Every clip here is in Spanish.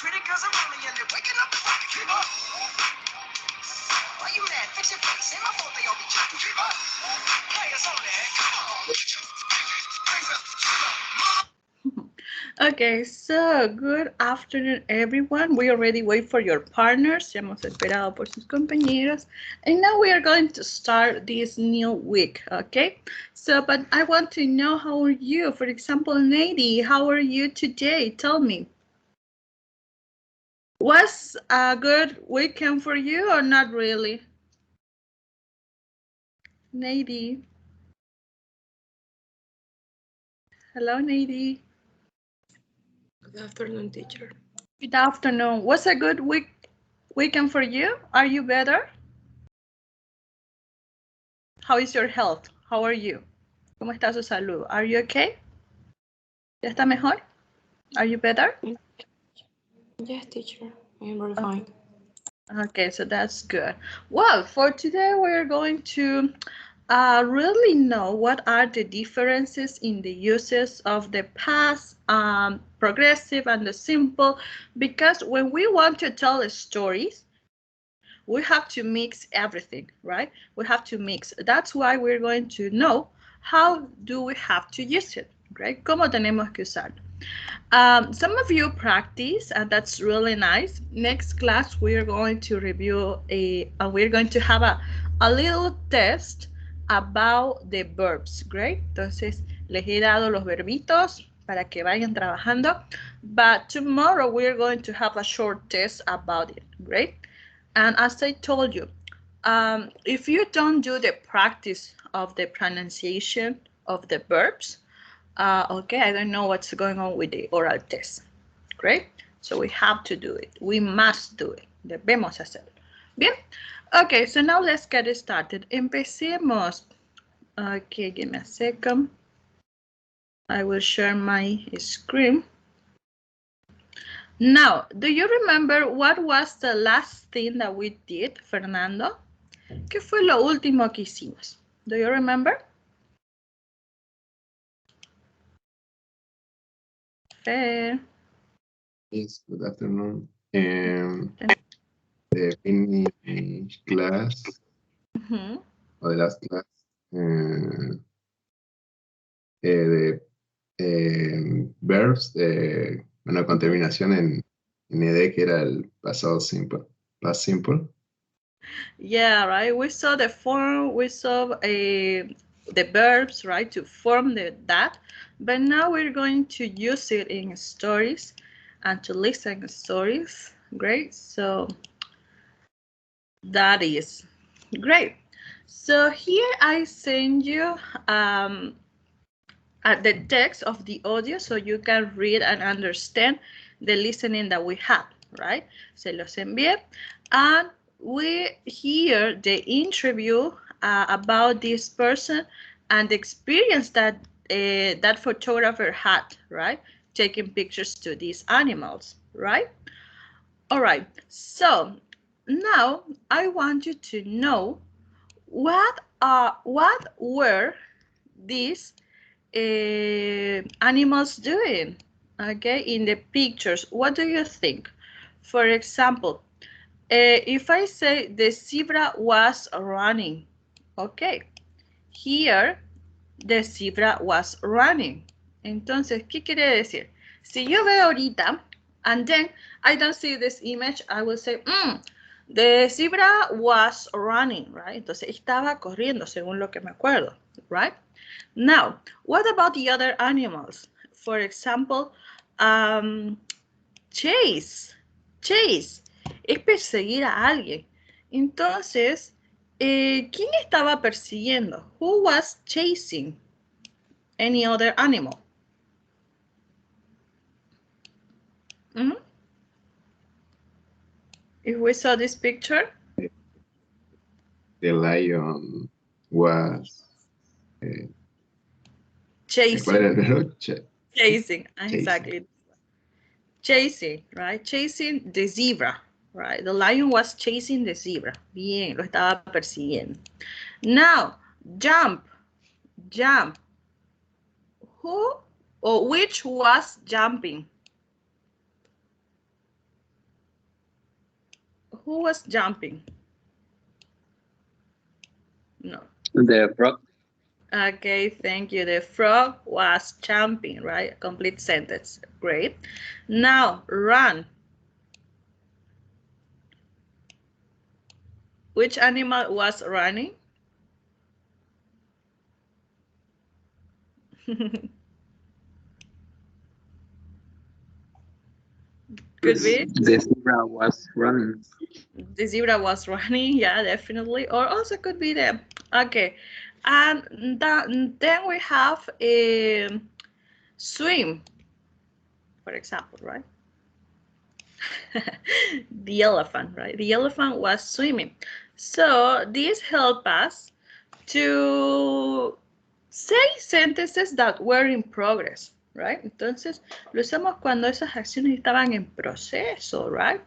Pretty girls are rolling and they're waking up the rocket. Keep up. Why you mad? Fix your face. Ain't my fault they all be jacking. Keep up. Players only. Come on. Okay, so good afternoon, everyone. We already wait for your partners. Ya hemos esperado por sus compañeros. And now we are going to start this new week, okay? So, but I want to know, how are you? For example, Nady, how are you today? Tell me. Was a good weekend for you or not really? Nady. Hello, Nady. Good afternoon, teacher. Good afternoon. Was a good weekend for you? Are you better? How is your health? How are you? ¿Cómo está su salud? Are you okay? ¿Ya está mejor? Are you better? Yes, teacher. I am very fine. Okay, so that's good. Well, for today, we're going to really know what are the differences in the uses of the past, progressive, and the simple, because when we want to tell stories, we have to mix everything, right? We have to mix. That's why we're going to know how do we have to use it, right? ¿Cómo tenemos que usarlo? Some of you practice, and that's really nice. Next class, we're going to review we're going to have a little test about the verbs, great? Entonces, les he dado los verbitos para que vayan trabajando. But tomorrow, we're going to have a short test about it, great? And as I told you, if you don't do the practice of the pronunciation of the verbs, okay, I don't know what's going on with the oral test. Great. So we have to do it. We must do it. Debemos hacerlo. Bien. Okay, so now let's get started. Empecemos. Okay, give me a second. I will share my screen. Now, do you remember what was the last thing that we did, Fernando? ¿Qué fue lo último que hicimos? Do you remember? Fair. Yes, good afternoon. The finish class, or the last class, de verbs, una con terminación en ed, que era el pasado simple, past simple. Yeah, right. We saw the form, we saw the verbs, right, to form that. But now we're going to use it in stories and to listen stories. Great. So that is great. So here I send you the text of the audio so you can read and understand the listening that we have, right? Se los envié. And we hear the interview about this person and the experience that that photographer had, right? Taking pictures to these animals, right? All right, so now I want you to know what were these animals doing, okay, in the pictures. What do you think? For example, if I say the zebra was running, okay, here the zebra was running. Entonces, ¿qué quiere decir? Si yo veo ahorita, and then I don't see this image, I will say, the zebra was running, right? Entonces, estaba corriendo, según lo que me acuerdo, right? Now, what about the other animals? For example, chase. Chase es perseguir a alguien. Entonces, ¿quién estaba persiguiendo? Who was chasing any other animal? If we saw this picture, The lion was chasing. ¿Cuál era el verbo? Chasing, exactly. Chasing, right? Chasing the zebra, right? The lion was chasing the zebra. Bien, lo estaba persiguiendo. Now, jump, jump. Who or which was jumping? who was jumping? No. The frog. Okay, thank you. The frog was jumping, right? Complete sentence. Great. Now, run. Which animal was running? Could be. The zebra was running. The zebra was running, yeah, definitely. Or also could be them. Okay. And then we have a swim, for example, right? The elephant, right? The elephant was swimming. So this helps us to say sentences that were in progress, right? Entonces, lo usamos cuando esas acciones estaban en proceso, right?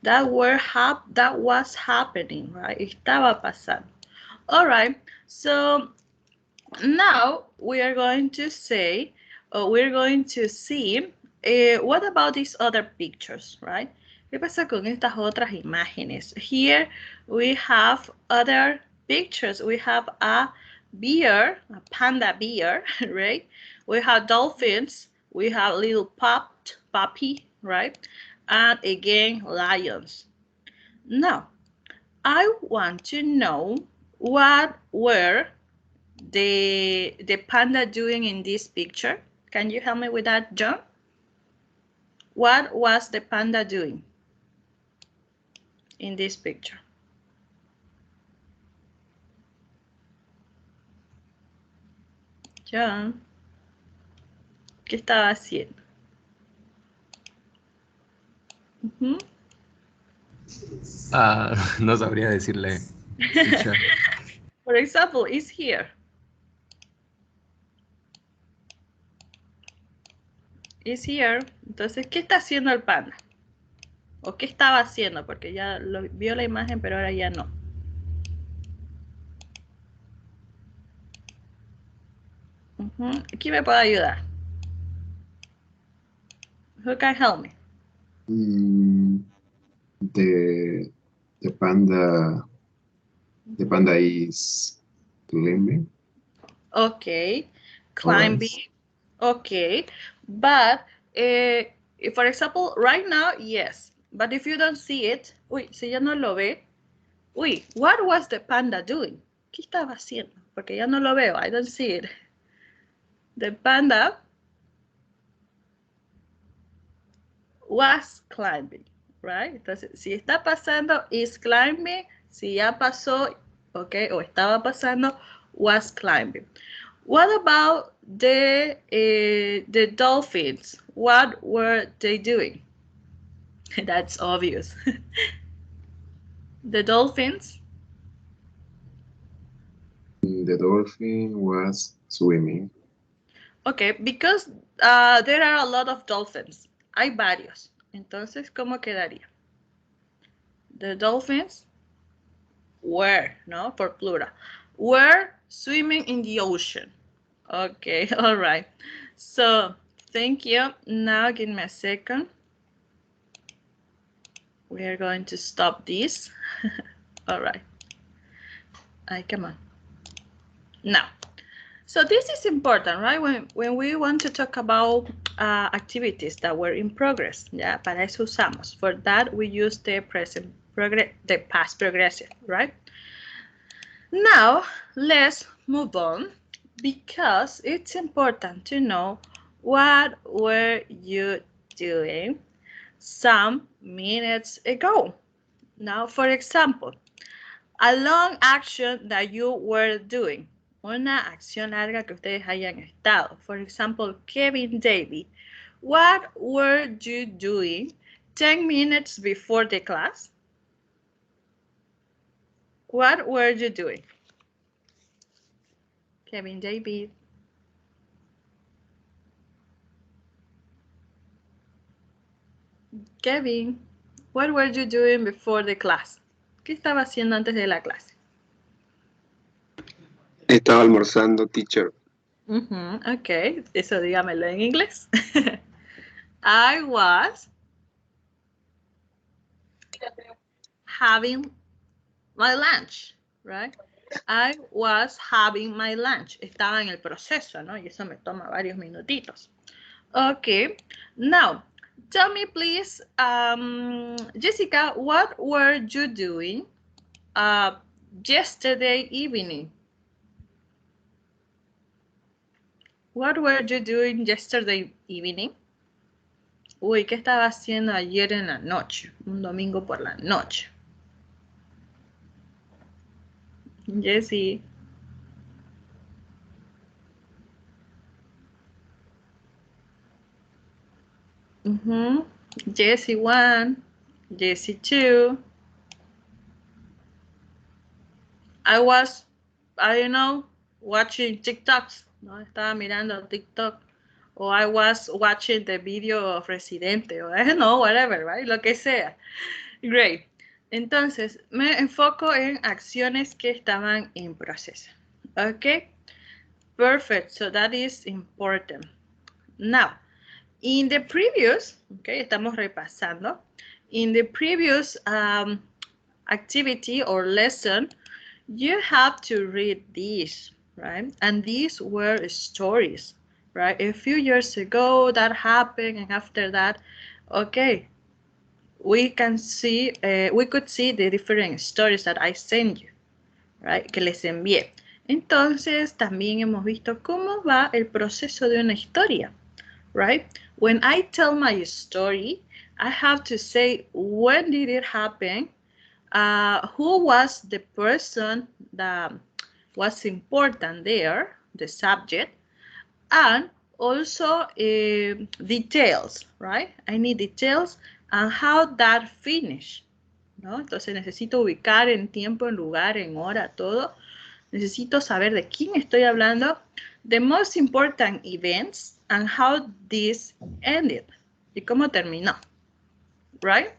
That was happening, right? Estaba pasando. All right. So now we are going to say, or we're going to see, what about these other pictures, right? ¿Qué pasa con estas otras imágenes? Here we have other pictures. We have a bear, a panda bear, right? We have dolphins. We have little puppy, right? And again, lions. Now, I want to know what were the panda doing in this picture. Can you help me with that, John? What was the panda doing in this picture? John, ¿qué estaba haciendo? No sabría decirle. Teacher. For example, is here. Is here. Entonces, ¿qué está haciendo el panda? ¿O qué estaba haciendo? Porque ya vio la imagen, pero ahora ya no. ¿Quién me puede ayudar? Who can help me? The panda is climbing. Okay, climbing. Okay, but for example, right now, yes. But if you don't see it, uy, si ya no lo ve, uy, what was the panda doing? ¿Qué estaba haciendo? Porque ya no lo veo, I don't see it. The panda was climbing, right? Entonces, si está pasando, is climbing. Si ya pasó, okay, o estaba pasando, was climbing. What about the dolphins? What were they doing? That's obvious. The dolphins? The dolphin was swimming. Okay, because there are a lot of dolphins. Hay varios. Entonces, ¿cómo quedaría? The dolphins were, no, for plural, were swimming in the ocean. Okay, all right. So, thank you. Now, give me a second. We are going to stop this. All right. Come on. Now, so this is important, right? When we want to talk about activities that were in progress, yeah, para eso usamos. For that, we use the past progressive, right? Now, let's move on because it's important to know what were you doing some minutes ago. Now, for example, a long action that you were doing. Una acción larga que ustedes hayan estado. For example, Kevin David. What were you doing 10 minutes before the class? What were you doing? Kevin David. Kevin, what were you doing before the class? ¿Qué estaba haciendo antes de la clase? Estaba almorzando, teacher. Ok, eso dígamelo en inglés. I was having my lunch, right? I was having my lunch. Estaba en el proceso, ¿no? Y eso me toma varios minutitos. Okay, now, tell me please, Jessica, what were you doing yesterday evening? What were you doing yesterday evening? Uy, ¿qué estaba haciendo ayer en la noche? Un domingo por la noche. Jessie. Jessie 1, Jessie 2. I was, I don't know, watching TikToks. No, estaba mirando TikTok. Or I was watching the video of Residente. Or I don't know, whatever, right? Lo que sea. Great. Entonces, me enfoco en acciones que estaban en proceso. Okay? Perfect. So that is important. Now, in the previous, okay, estamos repasando. In the previous activity or lesson, you have to read these, right? And these were stories, right? A few years ago that happened, and after that, okay, we can see, we could see the different stories that I sent you, right? Que les envié. Entonces, también hemos visto cómo va el proceso de una historia, right? When I tell my story, I have to say when did it happen, who was the person that was important there, the subject, and also details, right? I need details and how that finished, ¿no? Entonces necesito ubicar en tiempo, en lugar, en hora, todo. Necesito saber de quién estoy hablando, the most important events and how this ended, y cómo terminó, right?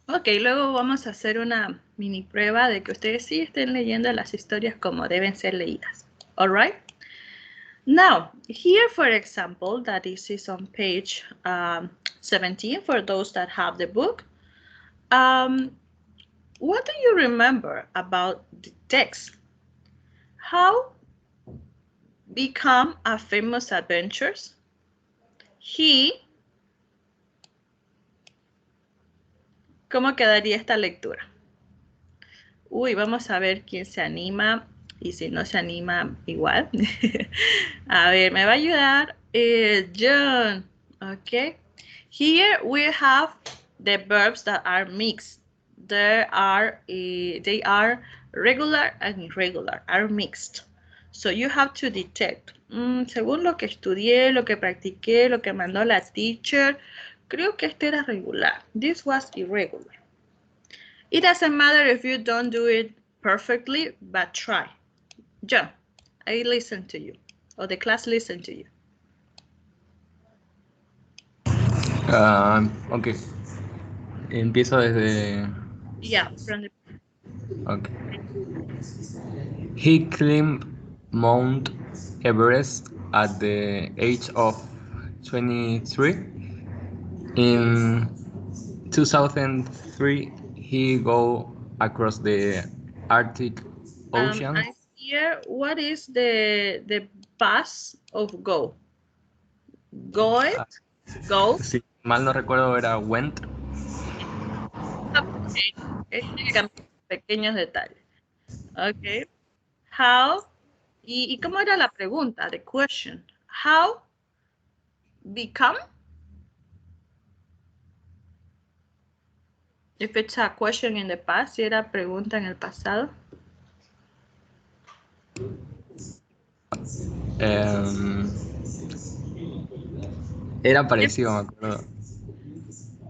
Ok, luego vamos a hacer una mini prueba de que ustedes sí estén leyendo las historias como deben ser leídas. All right? Now, here, for example, that is on page 17 for those that have the book. What do you remember about the text? How become a famous adventures? ¿Cómo quedaría esta lectura? Uy, vamos a ver quién se anima y si no se anima igual. A ver, me va a ayudar John. Okay. Here we have the verbs that are mixed. They are regular and irregular, are mixed. So you have to detect. Según lo que estudié, lo que practiqué, lo que mandó la teacher, creo que este era regular. This was irregular. It doesn't matter if you don't do it perfectly, but try. John, I listen to you, or the class listen to you. Ok. Empiezo desde... Yeah, from the... Okay. He climbed Mount Everest at the age of 23. In 2003, he go across the Arctic Ocean. I hear, what is the past of go? Go it? Go? Si mal no recuerdo, era went. Pequeños detalles. Okay. How? ¿Y cómo era la pregunta? The question. How become? If it's a question in the past, si era pregunta en el pasado. Era parecido, me acuerdo.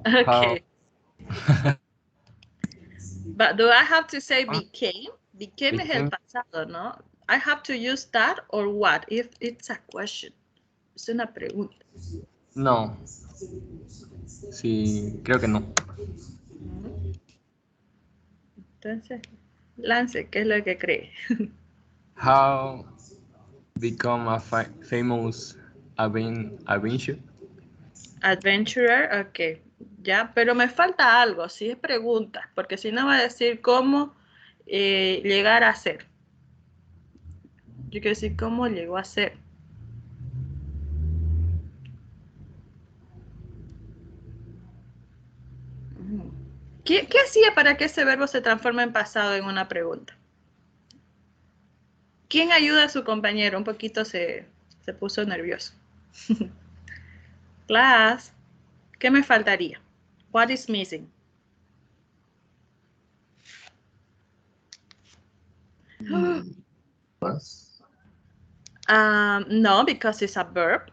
Okay. But do I have to say became? Became es el pasado, ¿no? I have to use that or what? If it's a question. Es una pregunta. No. Sí, creo que no. Entonces, Lance, ¿qué es lo que cree? How become a famous adventure? Adventurer, okay. Ya, pero me falta algo, si es pregunta, porque si no va a decir cómo llegar a ser. Yo quiero decir cómo llegó a ser. ¿Qué hacía para que ese verbo se transforme en pasado en una pregunta? ¿Quién ayuda a su compañero? Un poquito se puso nervioso. Class, ¿qué me faltaría? What is missing? Más. No, because it's a verb.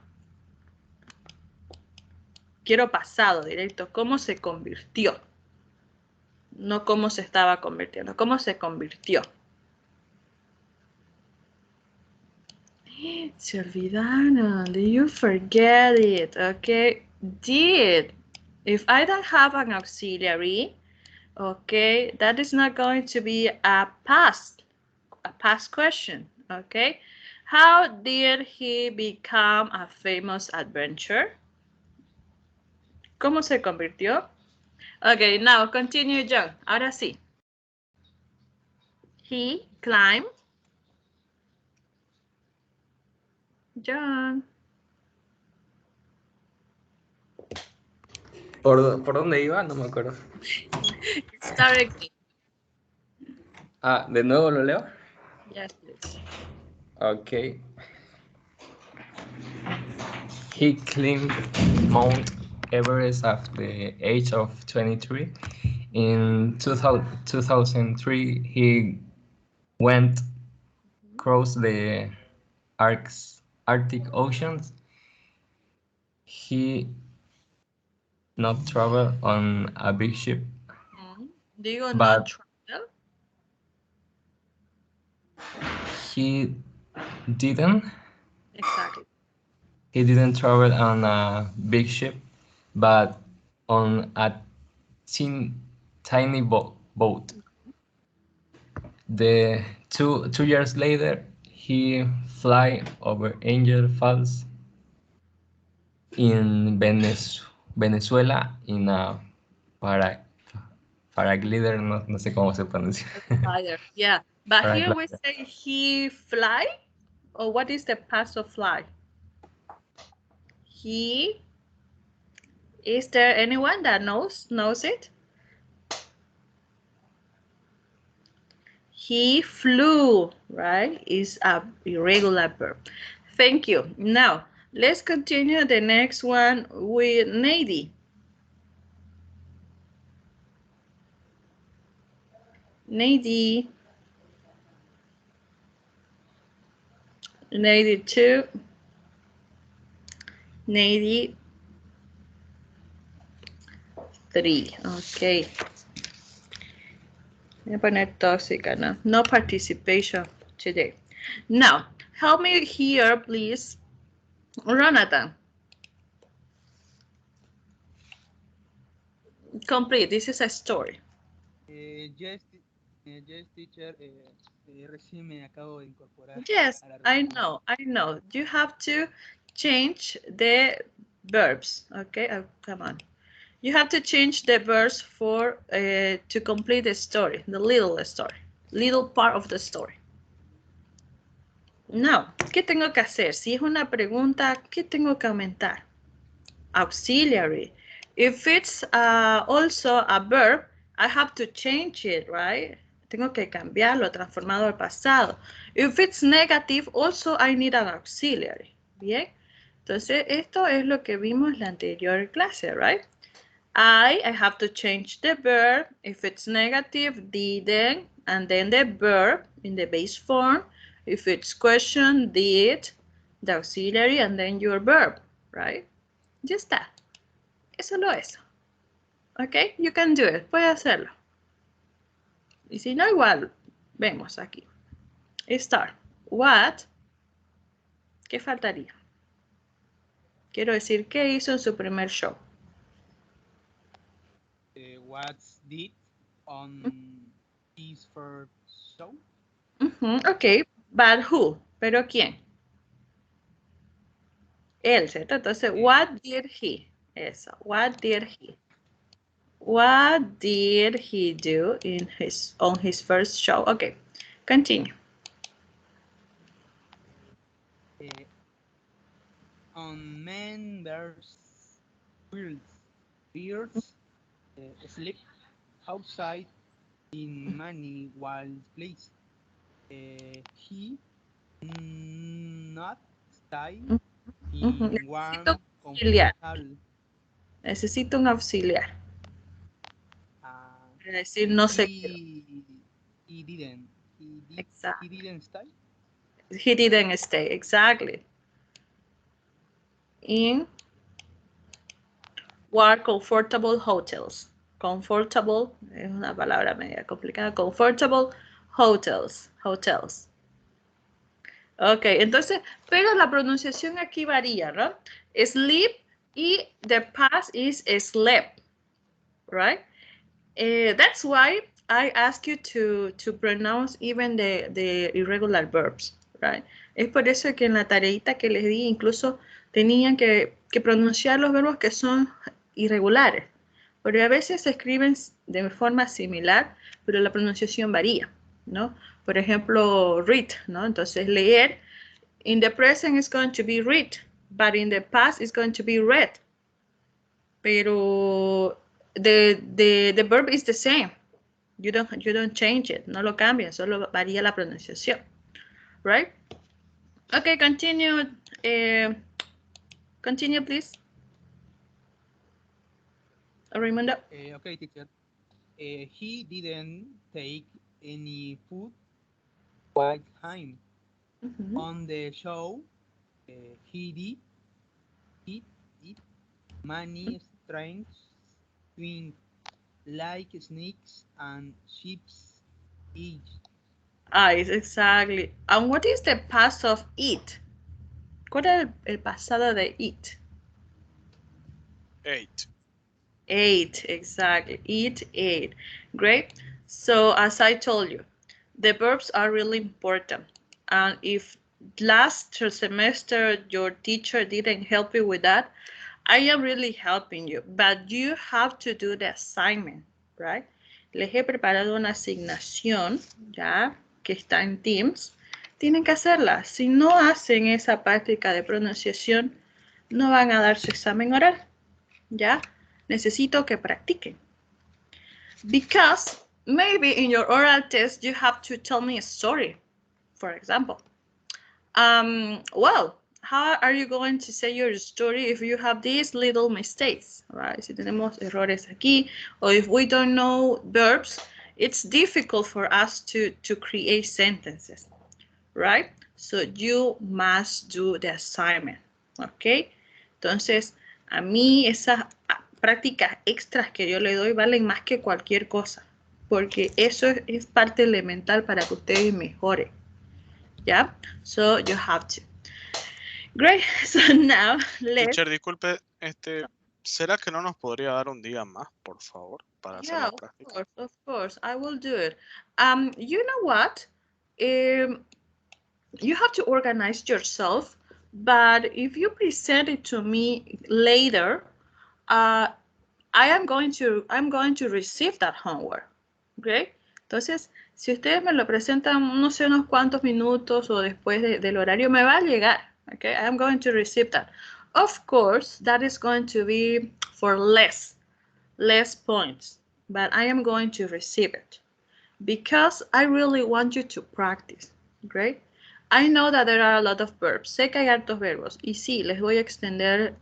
Quiero pasado directo. ¿Cómo se convirtió? No cómo se estaba convirtiendo. ¿Cómo se convirtió? Se olvidaron. Did you forget it? Okay. Did. If I don't have an auxiliary, okay, that is not going to be a past question. Okay. How did he become a famous adventurer? ¿Cómo se convirtió? Okay, now continue, John. Ahora sí. He climbed. John. ¿Por dónde iba? No me acuerdo. Start again. Ah, ¿de nuevo lo leo? Yes, please. Okay. He climbed Mount Everest at the age of 23. In 2003, he went across the Arctic Oceans. He not traveled on a big ship, Digo but not travel. he didn't. Exactly. He didn't travel on a big ship, but on a tiny boat. The two years later, he fly over Angel Falls in Venezuela in a paraglider, no sé cómo se pronuncia. Fire. Yeah. But here we Paraglider. say he fly. Or what is the past of fly? He. Is there anyone that knows it? He flew, right? Is a irregular verb. Thank you. Now, let's continue the next one with Nady. Nady. Nady 2. Nady 3. Okay. Voy a poner tóxica, ¿no? No participation today. Now, help me here, please. Jonathan. Complete. This is a story. Yes, teacher. Recién me acabo de incorporar. Yes, a la I reunión. know. You have to change the verbs. Okay, come on. You have to change the verbs for to complete the story, the little part of the story. Now, ¿qué tengo que hacer? Si es una pregunta, ¿qué tengo que aumentar? Auxiliary. If it's also a verb, I have to change it, right? Tengo que cambiarlo, transformarlo al pasado. If it's negative, also I need an auxiliary. Bien. Entonces, esto es lo que vimos en la anterior clase, right? I have to change the verb. If it's negative, didn't, and then the verb in the base form. If it's question, did, the auxiliary, and then your verb, right? Just that. Es solo eso. Ok, you can do it. Puede hacerlo. Y si no, igual, vemos aquí. Start. What? ¿Qué faltaría? Quiero decir, ¿qué hizo en su primer show? What's did on his first show? Ok, but who? ¿Pero quién? Él, ¿cierto? Entonces, what did he? Eso, what did he? What did he do in on his first show? Okay, continue. On men bears beards sleep outside in many wild places. He not stay in Necesito warm, un auxiliar. comfortable. Necesito un auxiliar. Uh, Es decir, no se quiero. he didn't. He Exactly. didn't stay. He didn't stay. Exactly. In were comfortable hotels. Comfortable es una palabra media complicada. Comfortable hotels. Hotels. Ok, entonces, pero la pronunciación aquí varía, ¿no? Sleep y the past is slept, right? That's why I ask you to pronounce even the irregular verbs, right? Es por eso que en la tareita que les di incluso tenían que pronunciar los verbos que son irregulares, porque a veces se escriben de forma similar, pero la pronunciación varía, ¿no? Por ejemplo, read, ¿no? Entonces, leer, in the present is going to be read, but in the past is going to be read. Pero the verb is the same. You don't change it. No lo cambian, solo varía la pronunciación. Right? Okay, continue. Continue, please. Raimundo. Okay, teacher. He didn't take any food while time on the show. He did eat many strange things like snakes and sheep's eggs. Ah, it's exactly. And what is the past of eat? ¿Cuál es el pasado de eat? Ate. Ate, exactly. Eat, ate. Great. So as I told you, the verbs are really important. And if last semester your teacher didn't help you with that, I am really helping you. But you have to do the assignment, right? Les he preparado una asignación, ya, que está en Teams. Tienen que hacerla. Si no hacen esa práctica de pronunciación, no van a dar su examen oral, ¿ya? Necesito que practiquen. Because maybe in your oral test, you have to tell me a story, for example. Well, how are you going to say your story if you have these little mistakes, right? Si tenemos errores aquí, or if we don't know verbs, it's difficult for us to create sentences, right? So you must do the assignment, okay? Entonces, a mí esas prácticas extras que yo le doy valen más que cualquier cosa, porque eso es parte elemental para que ustedes mejoren, ¿ya? So you have to. Great, so now let's... Teacher, disculpe, ¿será que no nos podría dar un día más, por favor, para hacer Yeah, la práctica? of course, I will do it. You know what? You have to organize yourself, but if you present it to me later, I'm going to receive that homework. ¿Ok? Entonces, si ustedes me lo presentan, no sé, unos cuantos minutos o después del horario, me va a llegar. ¿Ok? I'm going to receive that. Of course, that is going to be for less points, but I am going to receive it because I really want you to practice. ¿Ok? I know that there are a lot of verbs. Sé que hay hartos verbos. Y sí, les voy a extender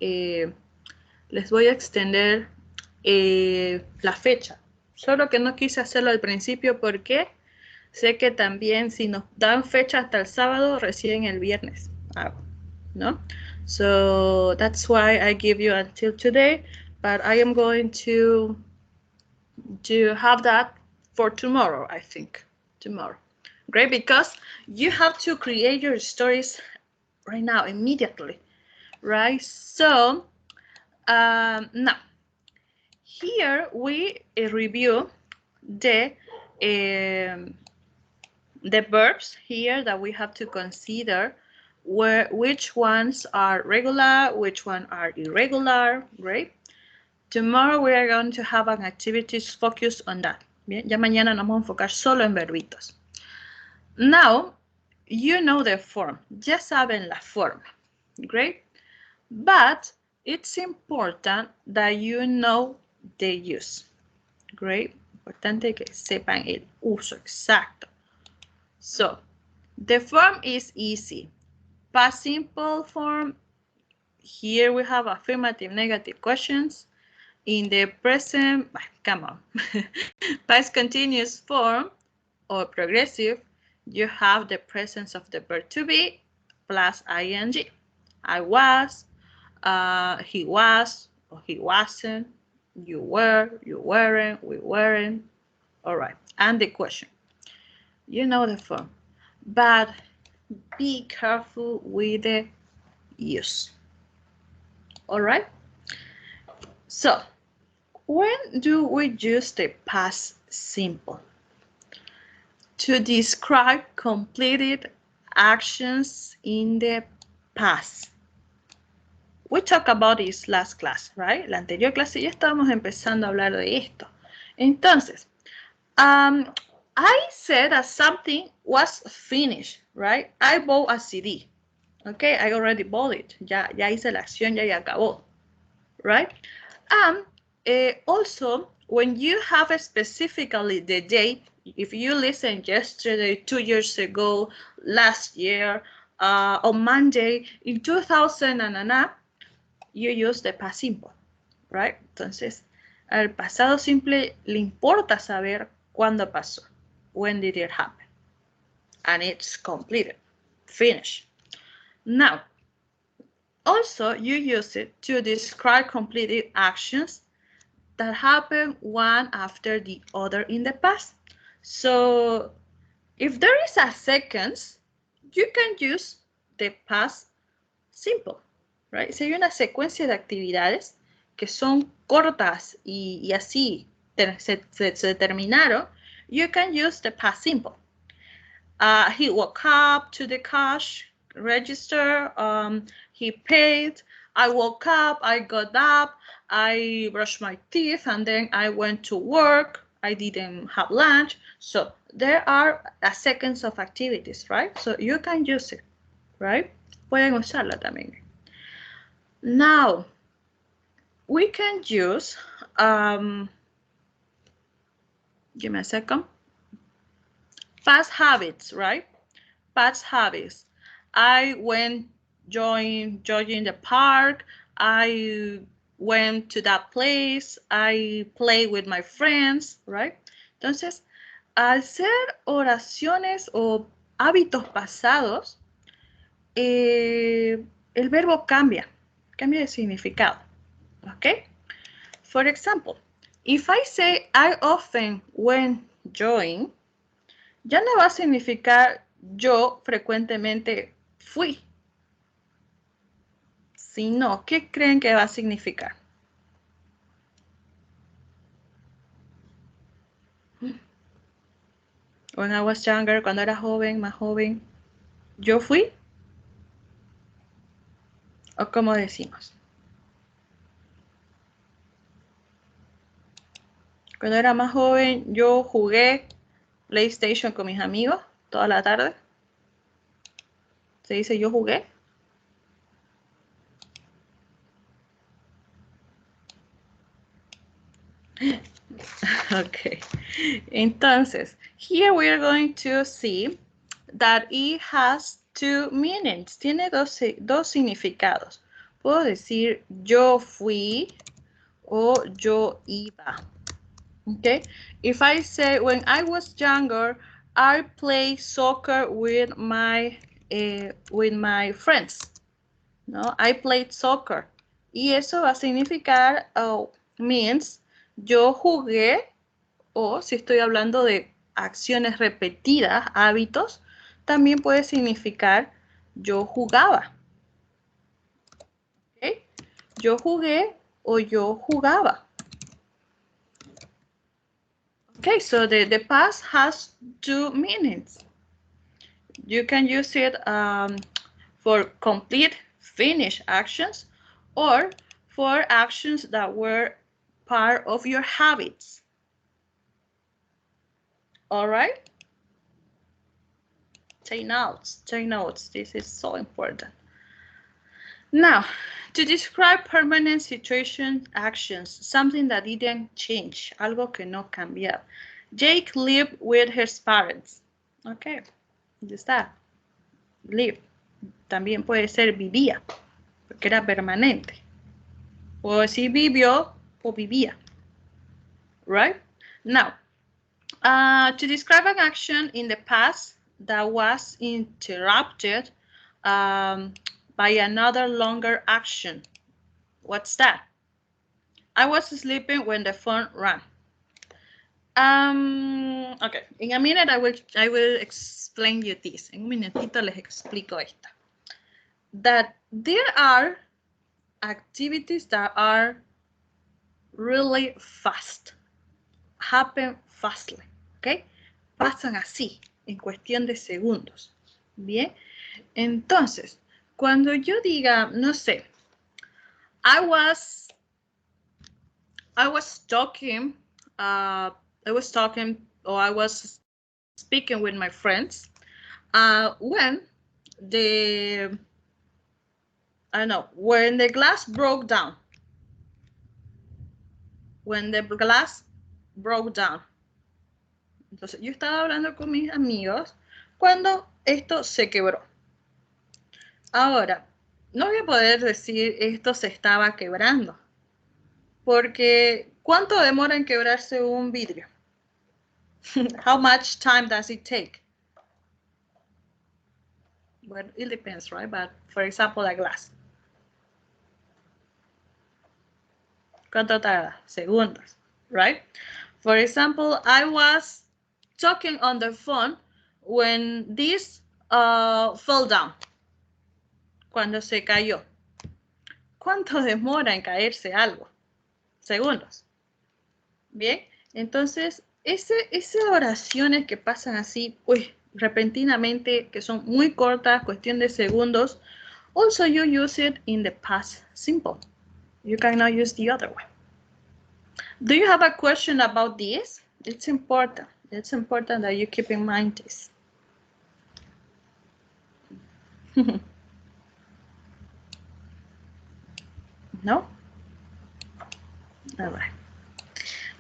la fecha. Solo que no quise hacerlo al principio porque sé que también si nos dan fecha hasta el sábado, reciben el viernes. ¿No? So that's why I give you until today, but I am going to have that for tomorrow, I think. Tomorrow. Great, because you have to create your stories right now, immediately. Right? So, now, here we review the verbs here that we have to consider, which ones are regular, which ones are irregular, right? Tomorrow we are going to have an activities focused on that. Bien, ya mañana nos vamos a enfocar solo en verbitos. Now, you know the form. Ya saben la forma. Great. But it's important that you know the use. Great. Importante que sepan el uso exacto. So, the form is easy. Past simple form. Here we have affirmative, negative questions. In the present, come on, past continuous form or progressive, you have the presence of the verb to be plus ing. I was, he was, or he wasn't, you were, you weren't, we weren't. All right, and the question. You know the form, but be careful with the use. All right. So, when do we use the past simple? To describe completed actions in the past. We talked about this last class, right? La anterior clase ya estábamos empezando a hablar de esto. Entonces, I said that something was finished, right? I bought a CD. Okay, I already bought it. Ya hice la acción, ya acabó, right? Also, when you have specifically the date, if you listen yesterday, 2 years ago, last year, on Monday, in 2000, you use the past simple, right? Entonces, al pasado simple le importa saber cuándo pasó. When did it happen? And it's completed, finished. Now, also, you use it to describe completed actions that happen one after the other in the past. So, if there is a sequence, you can use the past simple, right? Si hay una secuencia de actividades que son cortas y así se terminaron, you can use the past simple. He woke up to the cash register. He paid. I woke up. I got up. I brushed my teeth, and then I went to work. I didn't have lunch. So there are a sequence of activities, right? So you can use it, right? Pueden usarla también. Now, we can use, give me a second. Past habits, right? Past habits. I went jogging the park. I went to that place. I play with my friends, right? Entonces, al ser oraciones o hábitos pasados, el verbo cambia de significado, ¿ok? For example, if I say I often went jogging, ya no va a significar yo frecuentemente fui, sino, ¿qué creen que va a significar? When I was younger, cuando era joven, más joven, ¿yo fui? ¿O cómo decimos? Cuando era más joven, yo jugué PlayStation con mis amigos toda la tarde. ¿Se dice yo jugué? Okay. Entonces, here we are going to see that it has two meanings. Tiene dos significados. Puedo decir yo fui o yo iba. Okay. If I say when I was younger, I played soccer with my friends. No, I played soccer. Y eso va a significar means yo jugué, o si estoy hablando de acciones repetidas, hábitos, también puede significar yo jugaba. ¿Okay? Yo jugué o yo jugaba. Okay, so the past has two meanings. You can use it for complete, finished actions, or for actions that were part of your habits. All right? Take notes, take notes. This is so important. Now, to describe permanent situation actions, something that didn't change, algo que no cambió. Jake lived with his parents. Okay, ya está. Live. También puede ser vivía, porque era permanente. Puedo decir vivió o vivía. Right? Now, to describe an action in the past that was interrupted by another longer action. What's that? I was sleeping when the phone rang. Okay, in a minute I will explain you this. En un minutito les explico esta. That there are activities that are really fast, happen fastly, okay? Pasan así, en cuestión de segundos. Bien, entonces, cuando yo diga, no sé, I was talking or I was speaking with my friends when when the glass broke down. When the glass broke down. Entonces, yo estaba hablando con mis amigos cuando esto se quebró. Ahora, no voy a poder decir esto se estaba quebrando. Porque, ¿cuánto demora en quebrarse un vidrio? How much time does it take? Well, it depends, right? But, for example, a glass. ¿Cuánto tarda? Segundos, right? For example, I was talking on the phone when this fell down. Cuando se cayó. ¿Cuánto demora en caerse algo? Segundos. Bien, entonces, esas oraciones que pasan así, repentinamente, que son muy cortas, cuestión de segundos, also you use it in the past simple. You cannot use the other one. Do you have a question about this? It's important. It's important that you keep in mind this. No? All right.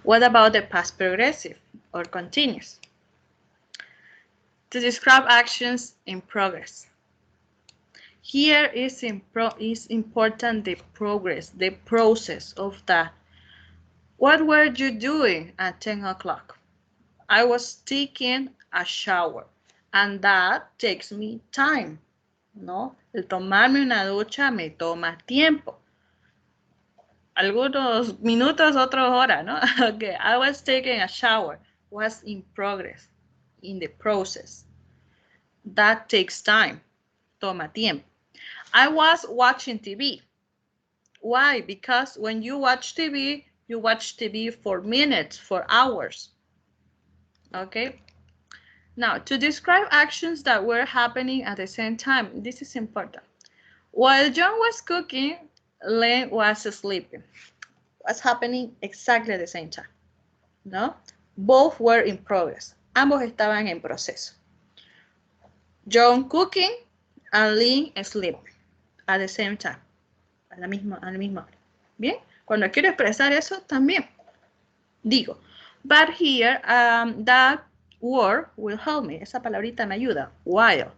What about the past progressive or continuous? To describe actions in progress. Here is important the progress, the process of that. What were you doing at 10 o'clock? I was taking a shower, and that takes me time. ¿No? El tomarme una ducha me toma tiempo. Algunos minutos, otras horas, ¿no? Okay, I was taking a shower, was in progress, in the process. That takes time, toma tiempo. I was watching TV. Why? Because when you watch TV for minutes, for hours. Okay? Now, to describe actions that were happening at the same time, this is important. While John was cooking, Len was sleeping. What's happening exactly at the same time? ¿No? Both were in progress. Ambos estaban en proceso. John cooking and Len sleeping at the same time. A la misma hora. Bien, cuando quiero expresar eso también digo, but here that word will help me. Esa palabrita me ayuda. While.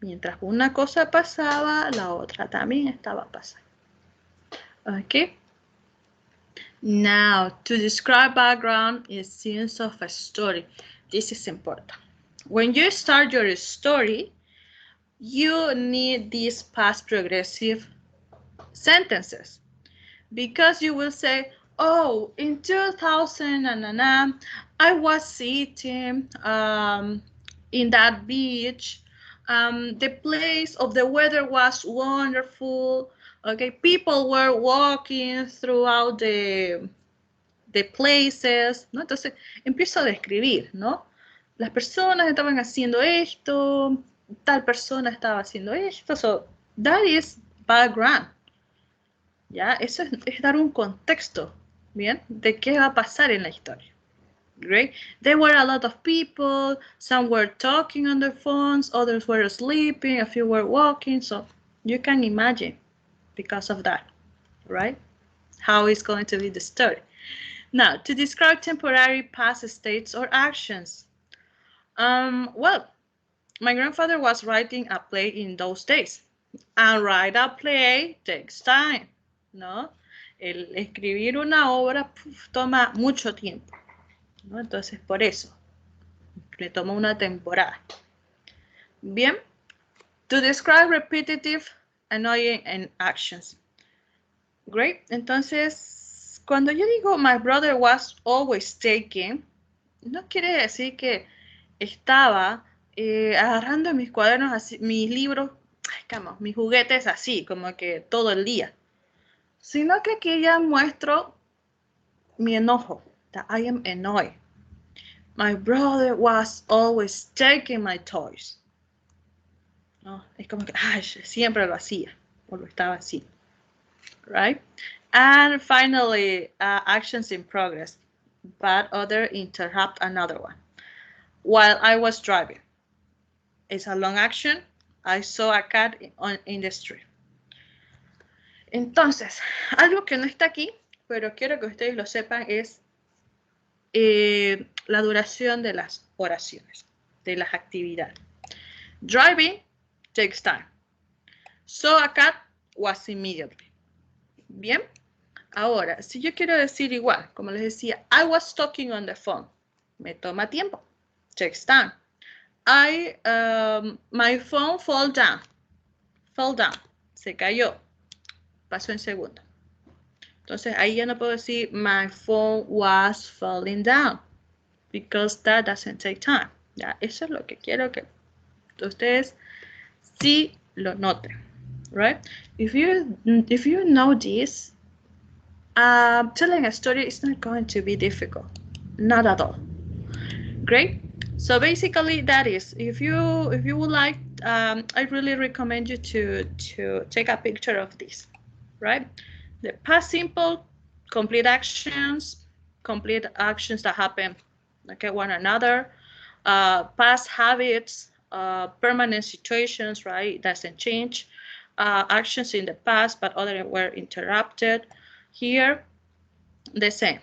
Mientras una cosa pasaba, la otra también estaba pasando. Okay. Now, to describe background is scenes of a story. This is important. When you start your story, you need these past progressive sentences because you will say, oh, in 2000, I was sitting in that beach. The place of the weather was wonderful. Okay, people were walking throughout the places, ¿no? Entonces empiezo a describir, ¿no? Las personas estaban haciendo esto, tal persona estaba haciendo esto. So that is background. ¿Ya? Eso es dar un contexto, ¿bien? De qué va a pasar en la historia. Great. There were a lot of people. Some were talking on their phones. Others were sleeping. A few were walking. So you can imagine because of that, right? How is going to be the story. Now, to describe temporary past states or actions. Well, my grandfather was writing a play in those days. And write a play takes time, ¿no? El escribir una obra toma mucho tiempo, ¿no? Entonces, por eso, le toma una temporada. Bien. To describe repetitive, annoying, and actions. Great. Entonces, cuando yo digo my brother was always taking, no quiere decir que estaba agarrando mis cuadernos así, mis libros, mis juguetes así, como que todo el día. Sino que aquí ya muestro mi enojo, that I am annoyed. My brother was always taking my toys. ¿No? Es como que siempre lo hacía, o lo estaba así. Right? And finally, actions in progress, but other interrupt another one. While I was driving. It's a long action. I saw a cat in the street. Entonces, algo que no está aquí, pero quiero que ustedes lo sepan, es la duración de las oraciones, de las actividades. Driving takes time. Saw a cat was immediately. Bien. Ahora, si yo quiero decir igual, como les decía, I was talking on the phone. Me toma tiempo. Takes time. My phone fell down. Fell down. Se cayó. Pasó en segundo. Entonces, ahí ya no puedo decir my phone was falling down. Because that doesn't take time. Ya, eso es lo que quiero que ustedes sí lo noten. Right? If you know this, telling a story is not going to be difficult. Not at all. Great. So basically that is, if you would like, I really recommend you to take a picture of this, right? The past simple, complete actions that happen, okay, one another, past habits, permanent situations, right? It doesn't change. Actions in the past, but others were interrupted. Here, the same.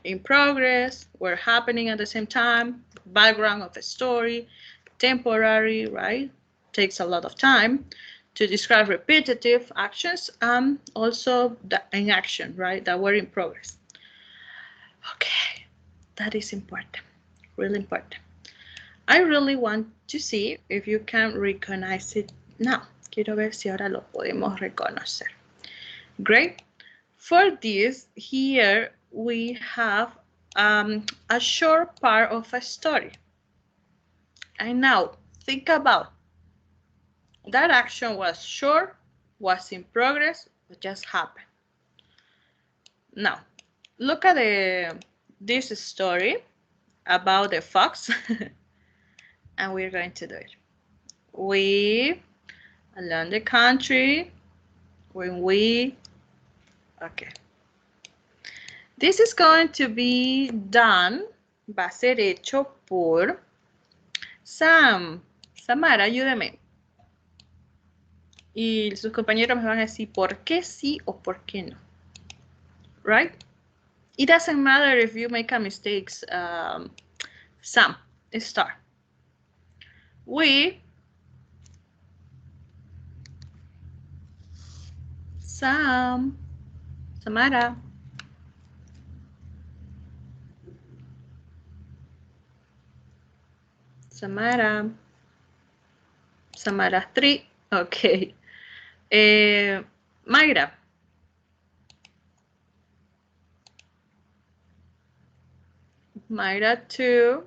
In progress, were happening at the same time, background of a story, temporary, right? Takes a lot of time to describe repetitive actions and also the inaction, right? That were in progress. Okay, that is important, really important. I really want to see if you can recognize it now. Quiero ver si ahora lo podemos reconocer. Great. For this, here we have a short part of a story. And now think about that action was short, was in progress, or just happened. Now, look at this story about the fox, and we're going to do it. We, along the country, when we, okay. This is going to be done, va a ser hecho por Sam. Samara, ayúdame. Y sus compañeros me van a decir por qué sí o por qué no. Right? It doesn't matter if you make a mistake. Sam, start. We, Sam, Samara. Samara. Samara 3. Okay. Mayra. Mayra 2.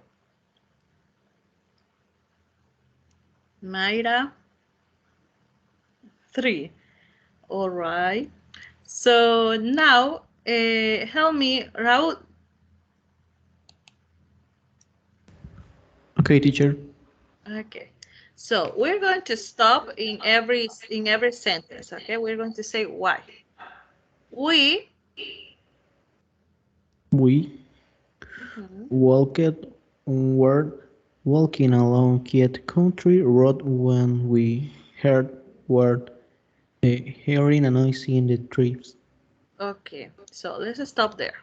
Mayra 3. All right. So now help me, Raul. Okay, teacher. Okay. So we're going to stop in every sentence. Okay. We're going to say why. We walked onward, walking along quiet country road when we heard word hearing a noise in the trees. Okay, so let's stop there.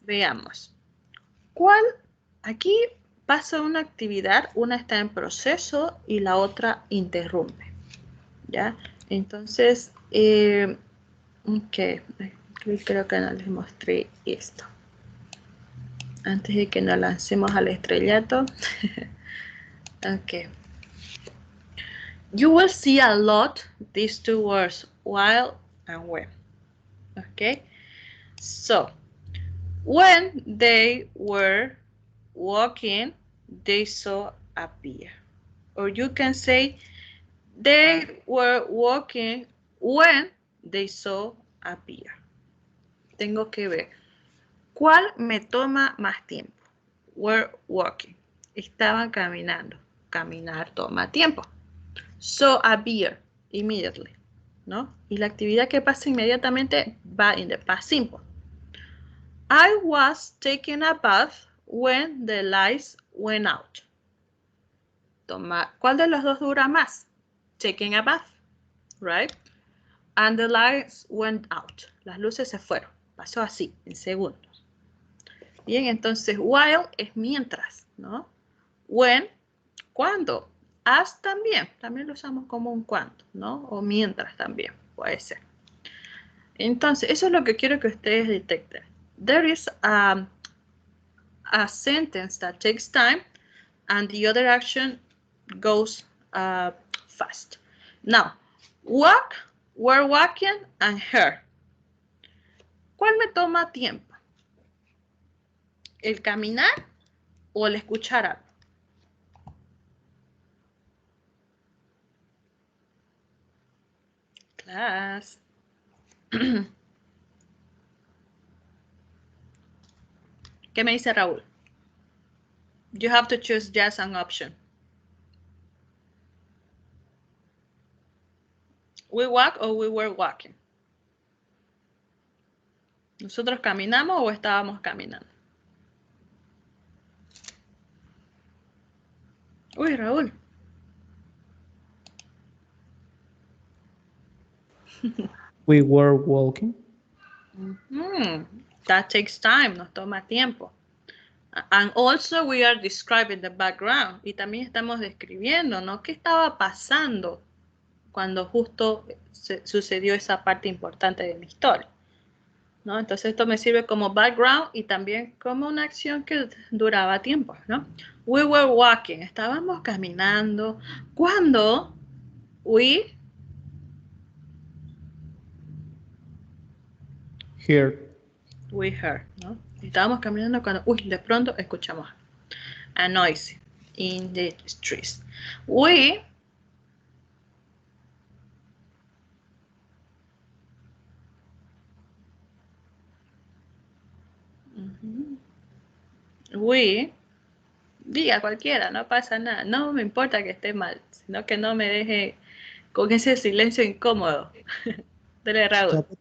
Veamos. ¿Cuál? Aquí pasa una actividad, una está en proceso y la otra interrumpe. ¿Ya? Entonces, ok, creo que no les mostré esto. Antes de que nos lancemos al estrellato. Ok. You will see a lot these two words, while and when. Okay? So, when they were walking, they saw a bear. Or you can say, they were walking when they saw a bear. Tengo que ver. ¿Cuál me toma más tiempo? Were walking. Estaban caminando. Caminar toma tiempo. Saw a bear. Immediately. ¿No? Y la actividad que pasa inmediatamente va in the past simple. I was taking a bath when the lights went out. ¿Cuál de los dos dura más? Taking a bath, right? And the lights went out. Las luces se fueron. Pasó así, en segundos. Bien, entonces, while es mientras, ¿no? When, ¿cuándo? As también lo usamos como un cuando, ¿no? O mientras también, puede ser. Entonces, eso es lo que quiero que ustedes detecten. There is a sentence that takes time and the other action goes fast. Now, walk, we're walking, and her. ¿Cuál me toma tiempo? ¿El caminar o el escuchar algo? Class. ¿Qué me dice Raúl? You have to choose just an option. We walk or we were walking. ¿Nosotros caminamos o estábamos caminando? Uy, Raúl. We were walking. That takes time, nos toma tiempo. And also we are describing the background. Y también estamos describiendo, ¿no? ¿Qué estaba pasando cuando justo sucedió esa parte importante de mi historia? ¿No? Entonces esto me sirve como background y también como una acción que duraba tiempo, ¿no? We were walking, estábamos caminando. Cuando we Heard. We heard, ¿no? Estábamos caminando cuando, de pronto escuchamos a noise in the streets. We diga cualquiera, no pasa nada. No me importa que esté mal, sino que no me deje con ese silencio incómodo. Dele, Raúl. Stop it.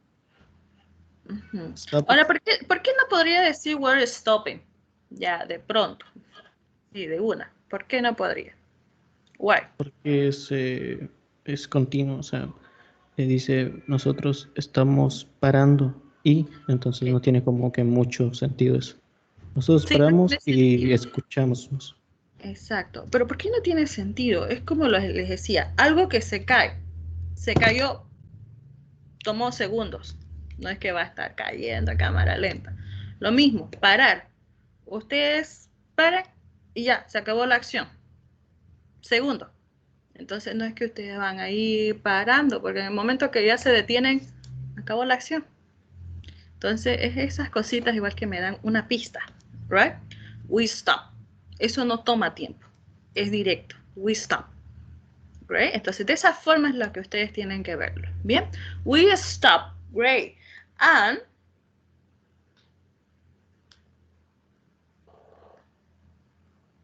Stop Ahora, it. ¿por qué no podría decir we're stopping? Ya, de pronto. Sí, de una. ¿Por qué no podría? Why? Porque es continuo, o sea, dice nosotros estamos parando y entonces no tiene como que mucho sentido eso. Nosotros Sí, no paramos tiene y sentido. escuchamos. Exacto. Pero ¿por qué no tiene sentido? Es como les decía, algo que se cae. Se cayó, tomó segundos. No es que va a estar cayendo a cámara lenta. Lo mismo, parar. Ustedes paran y ya, se acabó la acción. Segundo. Entonces no es que ustedes van a ir parando, porque en el momento que ya se detienen, acabó la acción. Entonces es esas cositas igual que me dan una pista, right? We stop. Eso no toma tiempo, es directo. We stop. Great. Entonces de esa forma es lo que ustedes tienen que verlo. Bien. We stop. Great. And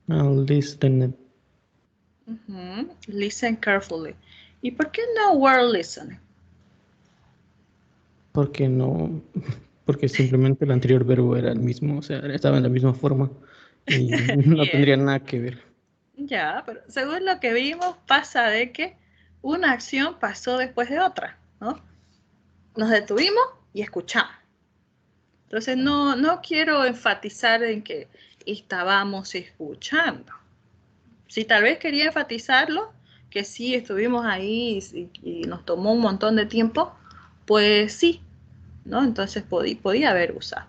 Listen. Listen carefully. ¿Y por qué no were listening? Porque no, porque simplemente el anterior verbo era el mismo, o sea, estaba en la misma forma y no Bien. tendría nada que ver. Ya, pero según lo que vimos, pasa de que una acción pasó después de otra, ¿no? Nos detuvimos y escuchamos. Entonces no quiero enfatizar en que estábamos escuchando. Si tal vez quería enfatizarlo, que sí estuvimos ahí y nos tomó un montón de tiempo, pues sí, ¿no? Entonces podía haber usado.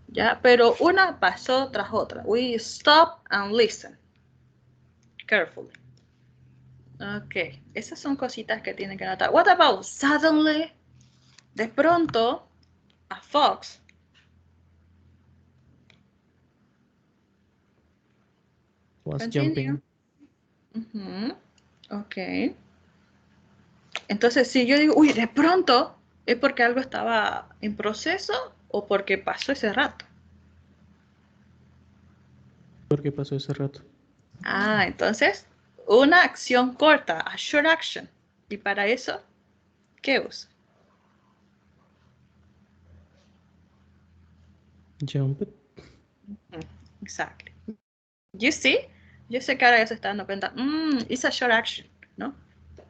¿Ya? Pero una pasó tras otra. We stop and listen carefully. Ok, esas son cositas que tienen que notar. What about suddenly? De pronto, a fox Was continue. jumping. Ok. Entonces, si yo digo, uy, de pronto, ¿es porque algo estaba en proceso o porque pasó ese rato? ¿Por qué pasó ese rato? Ah, entonces, una acción corta, a short action. Y para eso, ¿qué uso? Jump. Exactly. You see? Yo sé que ahora ya se está dando cuenta, it's a short action, ¿no?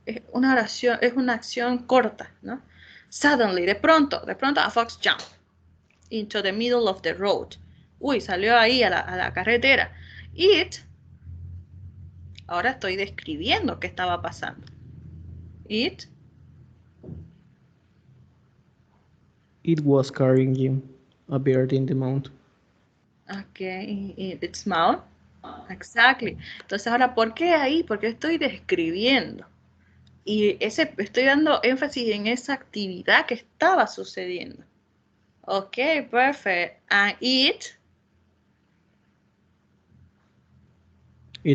Es una oración, es una acción corta, ¿no? Suddenly, de pronto, a fox jumped into the middle of the road. Uy, salió ahí a la carretera. Ahora estoy describiendo qué estaba pasando. It was carrying him, a bird in the mount. Okay, it's mouth. Exactly. Entonces ahora, ¿por qué ahí? Porque estoy describiendo. Y estoy dando énfasis en esa actividad que estaba sucediendo. Ok, perfect. And it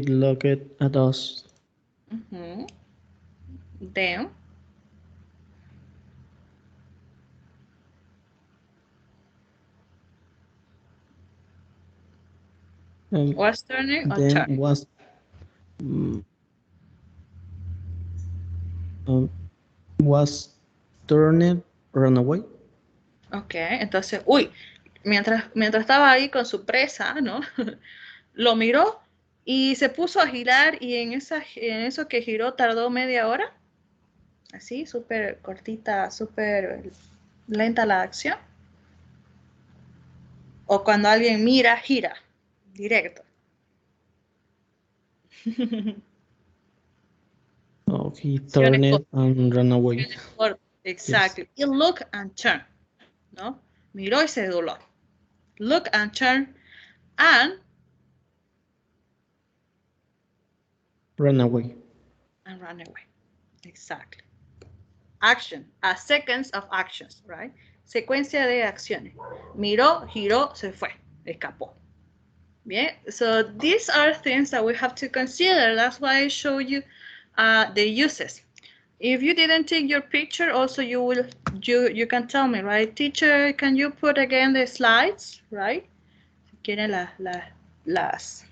looked at us. Then was turning or Then turning? Was turned, run away. Ok, entonces, uy, mientras estaba ahí con su presa, ¿no? Lo miró y se puso a girar y en eso que giró tardó media hora. Así, súper cortita, súper lenta la acción. O cuando alguien mira, gira, directo. Oh, he turned and ran away. Exactly. Yes. Y look and turn, ¿no? Miró y se dobló. Look and turn and run away. And run away. Exactly. Action, a sequence of actions, right? Secuencia de acciones. Miró, giró, se fue, escapó. Bien, so these are things that we have to consider. That's why I show you the uses. If you didn't take your picture, also you can tell me, right? Teacher, can you put again the slides, right? Si quieren las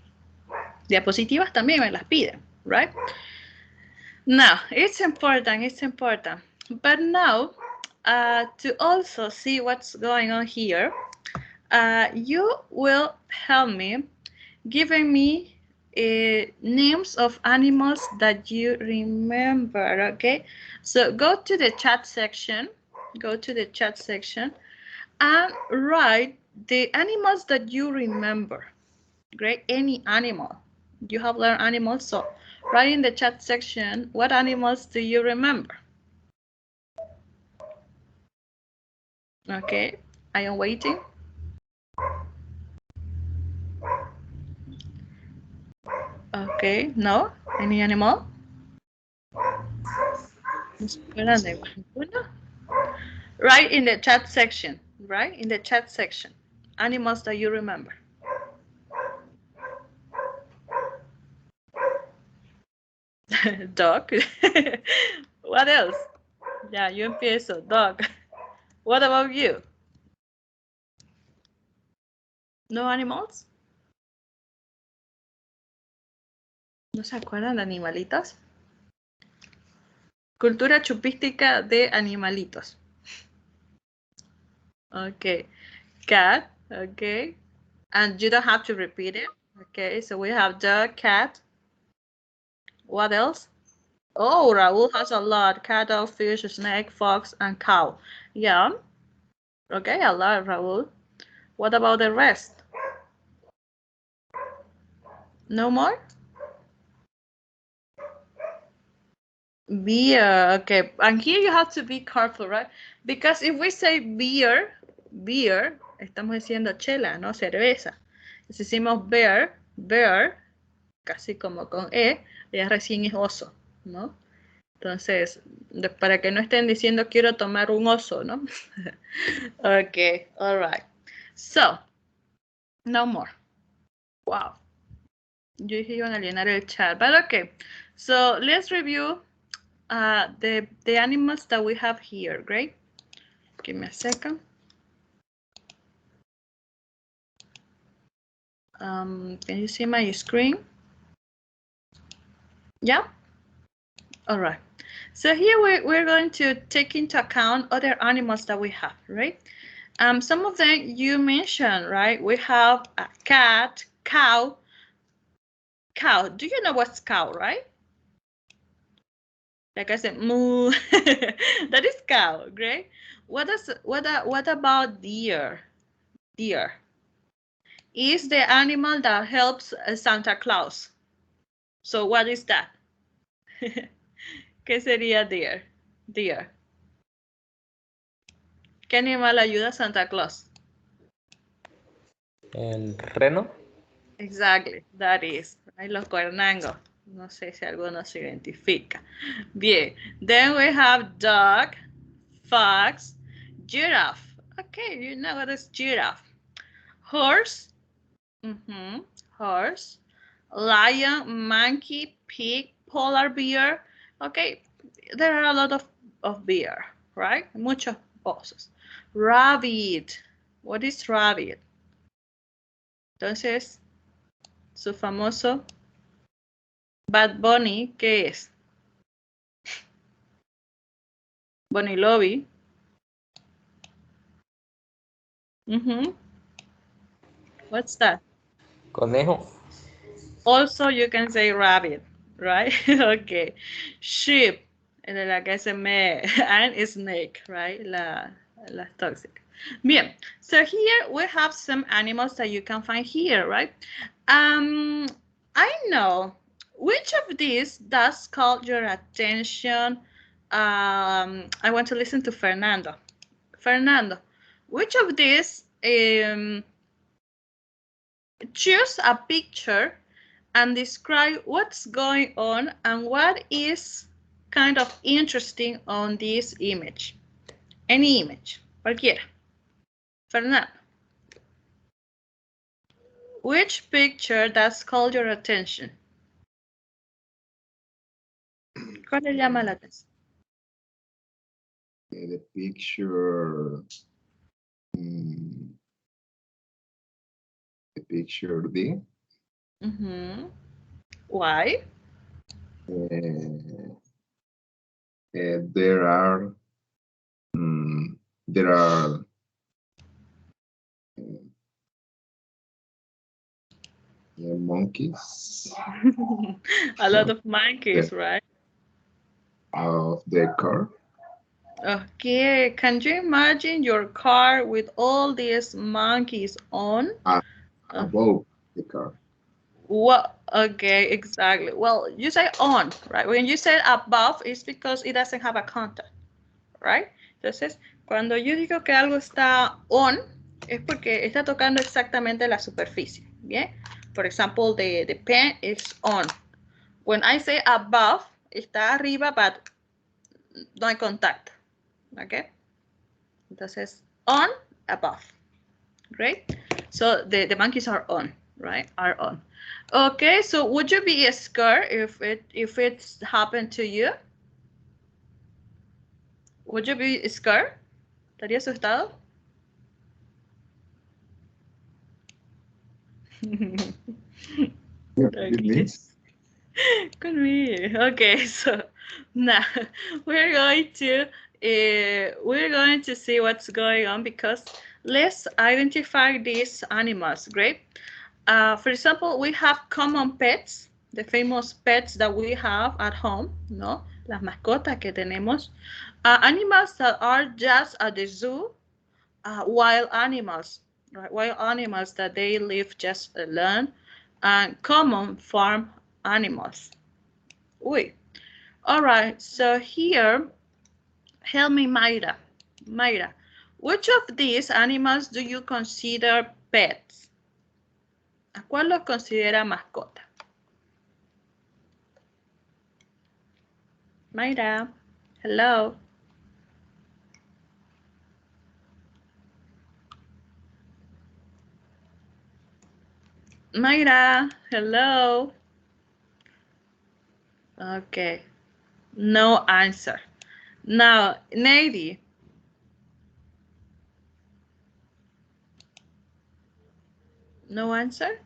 diapositivas también me las piden, right? Now, it's important. But now, to also see what's going on here, you will help me giving me names of animals that you remember, okay? So go to the chat section, and write the animals that you remember, great? Any animal. You have learned animals, so write in the chat section, what animals do you remember? Okay, I am waiting. Okay, no? Any animal? Write in the chat section, right? In the chat section, animals that you remember. Dog. What else? Yeah, yo empiezo. Dog. What about you? No animals? ¿No se acuerdan de animalitos? Cultura chupística de animalitos. Okay. Cat. Okay. And you don't have to repeat it. Okay. So we have dog, cat. What else? Oh, Raul has a lot. Cattle, fish, snake, fox, and cow. Yeah. Okay, a lot, Raul. What about the rest? No more? Beer. Okay. And here you have to be careful, right? Because if we say beer, beer, estamos diciendo chela, no cerveza. Si decimos bear, bear, casi como con E, ya recién es oso, ¿no? Entonces, para que no estén diciendo quiero tomar un oso, ¿no? Okay, all right. So, no more. Wow. Yo dije iban a llenar el chat, but okay. So, let's review the animals that we have here, great? Give me a second. Can you see my screen? Yeah? All right. So here we're going to take into account other animals that we have, right? Some of them you mentioned, right? We have a cat, cow. Cow. Do you know what's cow, right? Like I said, moo. That is cow, great. What about deer? Deer is the animal that helps Santa Claus. So what is that? ¿Qué sería deer? Deer. ¿Qué animal ayuda a Santa Claus? El reno. Exactly, that is. Right? Los cuernangos. No sé si alguno se identifica. Bien. Then we have dog, fox, giraffe. Okay, you know what is giraffe. Horse. Horse. Lion, monkey, pig, polar bear. Okay, there are a lot of bear, right? Muchos osos. Rabbit. What is rabbit? Entonces, su famoso Bad Bunny, ¿qué es? Bunny Lobby. What's that? Conejo. Also, you can say rabbit, right? Okay. Sheep, la que se me, and snake, right? Las tóxicas. Bien, so here we have some animals that you can find here, right? I know which of these does call your attention. I want to listen to Fernando. Fernando, which of these choose a picture and describe what's going on and what is kind of interesting on this image. Any image, cualquiera. Fernando, which picture does call your attention? ¿Cuál le llama la atención? The picture. The picture D. Why? There are monkeys. A lot of monkeys, right? Of the car. Okay, can you imagine your car with all these monkeys on? Above the car. What? Okay, exactly. Well, you say on, right? When you say above, it's because it doesn't have a contact, right? Entonces, cuando yo digo que algo está on, es porque está tocando exactamente la superficie, ¿bien? For example, the pen is on. When I say above, está arriba, but no hay contacto, ¿ok? Entonces, on, above, great? So the monkeys are on, right? Are on. Okay, so would you be scared if it's happened to you? Would you be scared? ¿Estaría asustado? Okay. Could be. Okay, so now we're going to we're going to see what's going on because let's identify these animals. Great. For example, we have common pets, the famous pets that we have at home, ¿no? Las mascotas que tenemos. Animals that are just at the zoo, wild animals, right? Wild animals that they live just alone, and common farm animals. Uy. All right, so here, help me, Mayra. Mayra, which of these animals do you consider pets? ¿A cuál los considera mascota? Mayra, hello. Mayra, hello. Okay, no answer. Now, Nady. No answer.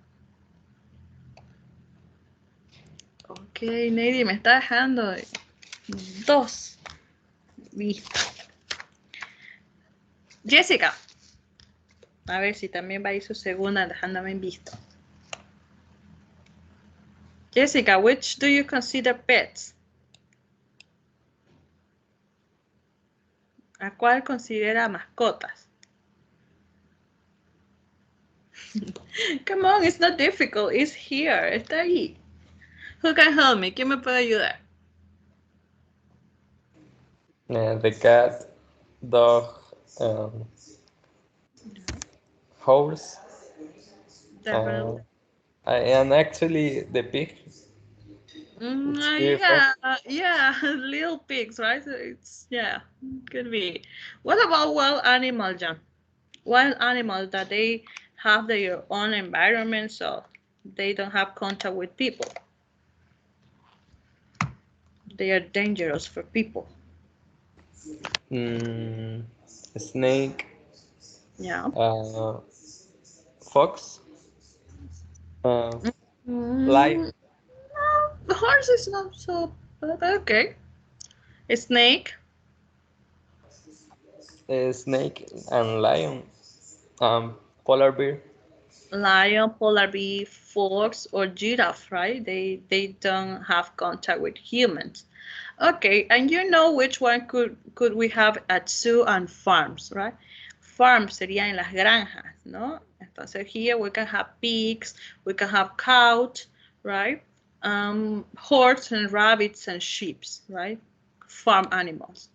Ok, Nady me está dejando dos. Listo. Jessica. A ver si también va a ir su segunda dejándome en visto. Jessica, which do you consider pets? ¿A cuál considera mascotas? Come on, it's not difficult. It's here. Está ahí. Who can help me? ¿Quién me puede ayudar? The cat, dog, horse, Definitely. and actually the pig. It's beautiful. Yeah, little pigs, right? So it's, yeah, could be. What about wild animal, John? Wild animals that they have their own environment, so they don't have contact with people. They are dangerous for people. Snake. Yeah. Fox. Lion. The horse is not so bad. Okay. A snake. Snake and lion. Polar bear. Lion, polar bear, fox, or giraffe, right? They don't have contact with humans. Okay, and you know which one could we have at zoo and farms, right? Farms sería en las granjas, ¿no? Entonces here we can have pigs, we can have cows, right? Horses and rabbits and sheep, right? Farm animals.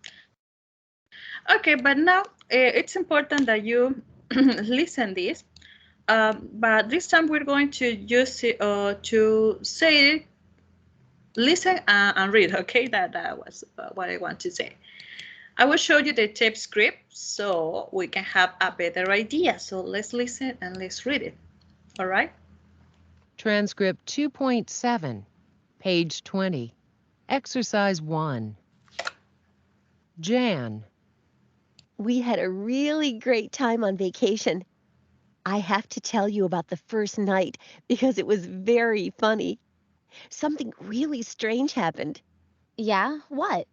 Okay, but now it's important that you listen this. But this time we're going to use it to say, listen and read. Okay, that was what I want to say. I will show you the tape script so we can have a better idea. So let's listen and let's read it. All right. Transcript 2.7, page 20. Exercise 1. Jan. We had a really great time on vacation. I have to tell you about the first night because it was very funny. Something really strange happened. Yeah, what?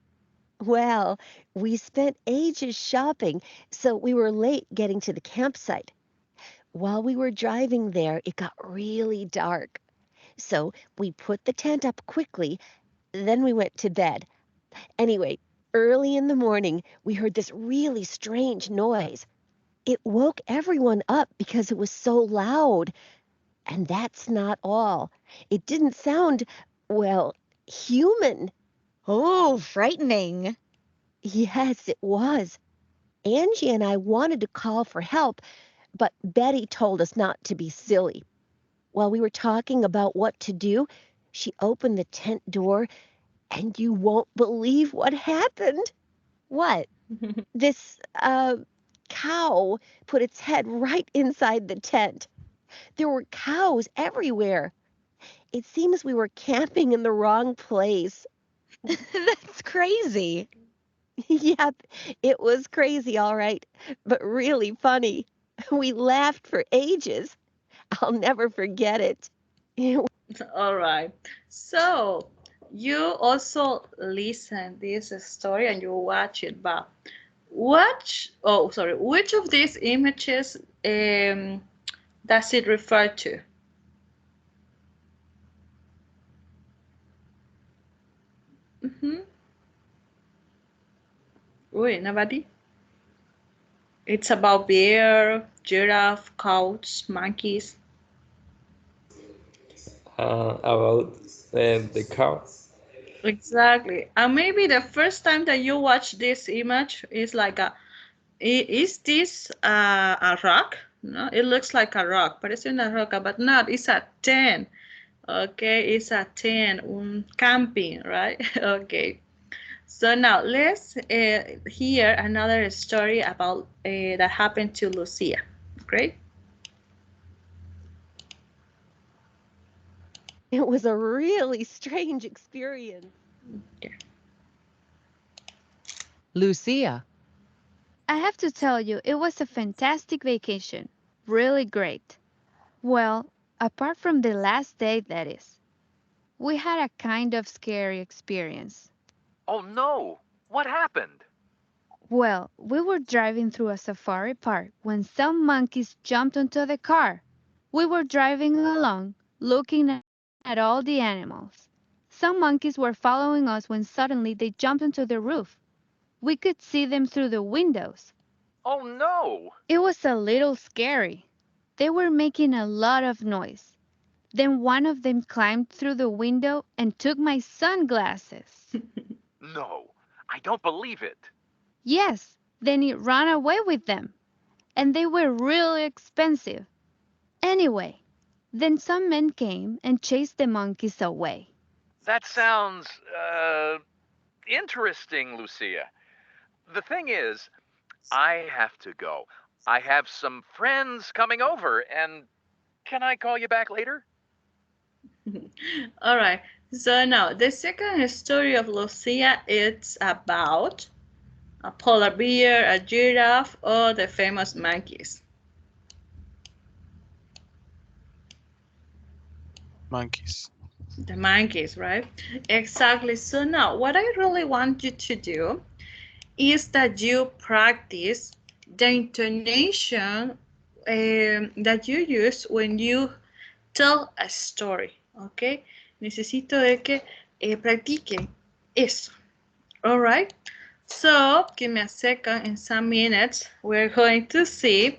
Well, we spent ages shopping, so we were late getting to the campsite. While we were driving there, it got really dark. So we put the tent up quickly, then we went to bed. Anyway, early in the morning, we heard this really strange noise. It woke everyone up because it was so loud. And that's not all. It didn't sound, well, human. Oh, frightening. Yes, it was. Angie and I wanted to call for help, but Betty told us not to be silly. While we were talking about what to do, she opened the tent door, and you won't believe what happened. What? This, cow put its head right inside the tent. There were cows everywhere. It seems we were camping in the wrong place. That's crazy. Yep, it was crazy, all right, but really funny. We laughed for ages. I'll never forget it. All right. So you also listen this story and you watch it, but which of these images does it refer to? Wait, nobody? It's about bear, giraffe, cows, monkeys. About the car. Exactly. And maybe the first time that you watch this image is like is this a rock? No, it looks like a rock, parece una roca, but not, it's a 10. Okay, it's a 10, camping, right? Okay. So now let's hear another story about that happened to Lucia. Great. It was a really strange experience. Okay. Lucia. I have to tell you, it was a fantastic vacation. Really great. Well, apart from the last day, that is. We had a kind of scary experience. Oh no! What happened? Well, we were driving through a safari park when some monkeys jumped onto the car. We were driving along, looking at all the animals. Some monkeys were following us when suddenly they jumped onto the roof. We could see them through the windows. Oh no! It was a little scary. They were making a lot of noise. Then one of them climbed through the window and took my sunglasses. No, I don't believe it. Yes, then he ran away with them. And they were really expensive. Anyway, then some men came and chased the monkeys away. That sounds, interesting, Lucia. The thing is, I have to go. I have some friends coming over, and can I call you back later? All right. So now the second story of Lucia, it's about a polar bear, a giraffe, or the famous monkeys. Monkeys. The monkeys, right? Exactly. So now what I really want you to do is that you practice the intonation that you use when you tell a story, ¿ok? Necesito de que practiquen eso. All right. So give me a second. In some minutes, we're going to see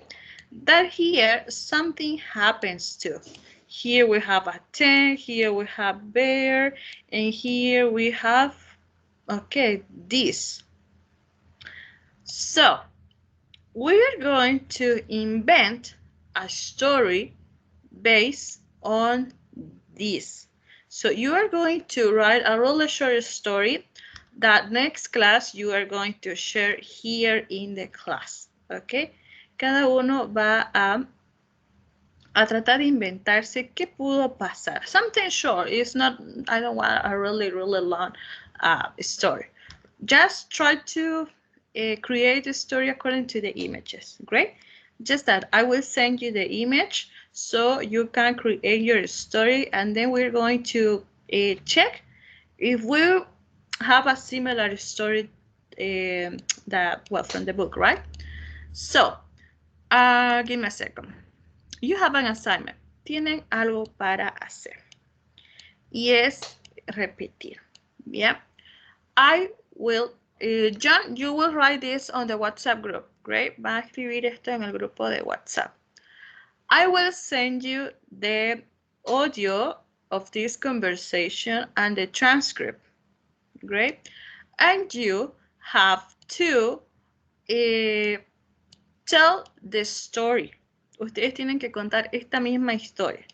that here something happens too. Here we have a 10, here we have bear, and here we have, okay, this. So we're going to invent a story based on this. So you are going to write a really short story that next class you are going to share here in the class. Okay? Cada uno va a tratar de inventarse qué pudo pasar. Something short. It's not, I don't want a really, really long story. Just try to create a story according to the images. Great? Just that I will send you the image so you can create your story, and then we're going to check if we have a similar story from the book, right? So, give me a second. You have an assignment. Tienen algo para hacer. Y es repetir. Bien. I will, John, you will write this on the WhatsApp group. Great. Va a escribir esto en el grupo de WhatsApp. I will send you the audio of this conversation and the transcript. Great. And you have to tell the story. Ustedes tienen que contar esta misma historia.